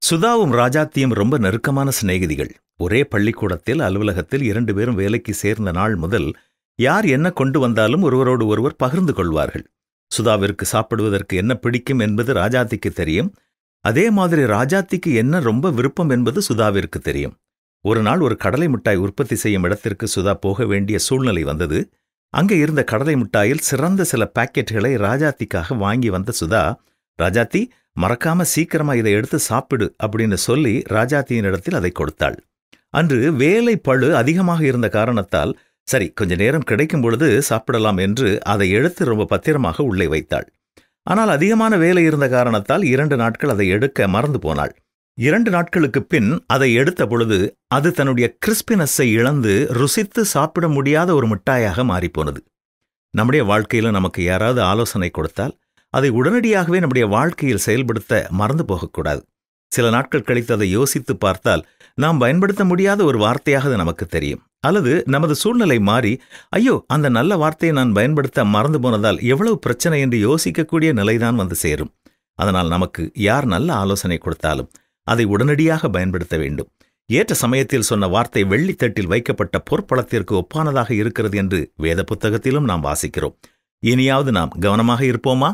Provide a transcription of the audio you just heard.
சுதாவும் ராஜாத்தியும் ரொம்ப நெருக்கமான சிநேகிதிகள். ஒரே பள்ளிக்கூடத்தில், அலுவலகத்தில் 2 பேரும் வேலைக்கு சேர்ந்த நாள் முதல் யார் என்ன கொண்டு வந்தாலும் ஒருவரோடு ஒருவர் பகிர்ந்து கொள்வார்கள். சுதாவிற்கு சாப்பிடுவதற்கு என்ன பிடிக்கும் என்பது ராஜாத்திக்கு தெரியும். அதே மாதிரி ராஜாத்திக்கு என்ன ரொம்ப விருப்பம் என்பது சுதாவிற்கு தெரியும். ஒரு நாள் ஒரு கடலை மிட்டாய் உற்பத்தி செய்யும் இடத்திற்கு சுதா போக வேண்டிய சூழ்நிலை வந்தது. அங்கே இருந்த கடலை மிட்டாயில் சிறந்த சில பாக்கெட்டுகளை ராஜாத்திக்காக வாங்கி வந்த சுதா, ராஜாத்தி, மறக்காம சீக்கிரமா இதை எடுத்து சாப்பிடு அப்படின்னு சொல்லி ராஜாத்தியின் இடத்தில் அதை கொடுத்தாள். அன்று வேலை பளு அதிகமாக இருந்த காரணத்தால், சரி கொஞ்ச நேரம் கிடைக்கும் பொழுது சாப்பிடலாம் என்று அதை எடுத்து ரொம்ப பத்திரமாக உள்ளே வைத்தாள். ஆனால் அதிகமான வேலை இருந்த காரணத்தால் 2 நாட்கள் அதை எடுக்க மறந்து போனாள். 2 நாட்களுக்கு பின் அதை எடுத்த பொழுது அது தன்னுடைய கிறிஸ்பினஸை இழந்து ருசித்து சாப்பிட முடியாத ஒரு மிட்டாயாக மாறிப்போனது. நம்முடைய வாழ்க்கையில நமக்கு யாராவது ஆலோசனை கொடுத்தால் அதை உடனடியாகவே நம்முடைய வாழ்க்கையில் செயல்படுத்த மறந்து போகக்கூடாது. சில நாட்கள் கழித்து அதை யோசித்து பார்த்தால் நாம் பயன்படுத்த முடியாத ஒரு வார்த்தையாக அது நமக்கு தெரியும். அல்லது நமது சூழ்நிலை மாறி, ஐயோ அந்த நல்ல வார்த்தையை நான் பயன்படுத்த மறந்து போனதால் எவ்வளவு பிரச்சனை என்று யோசிக்கக்கூடிய நிலைதான் வந்து சேரும். அதனால் நமக்கு யார் நல்ல ஆலோசனை கொடுத்தாலும் அதை உடனடியாக பயன்படுத்த வேண்டும். ஏற்ற சமயத்தில் சொன்ன வார்த்தை வெள்ளித்தட்டில் வைக்கப்பட்ட பொற்பளத்திற்கு ஒப்பானதாக இருக்கிறது என்று வேத புத்தகத்திலும் நாம் வாசிக்கிறோம். இனியாவது நாம் கவனமாக இருப்போமா?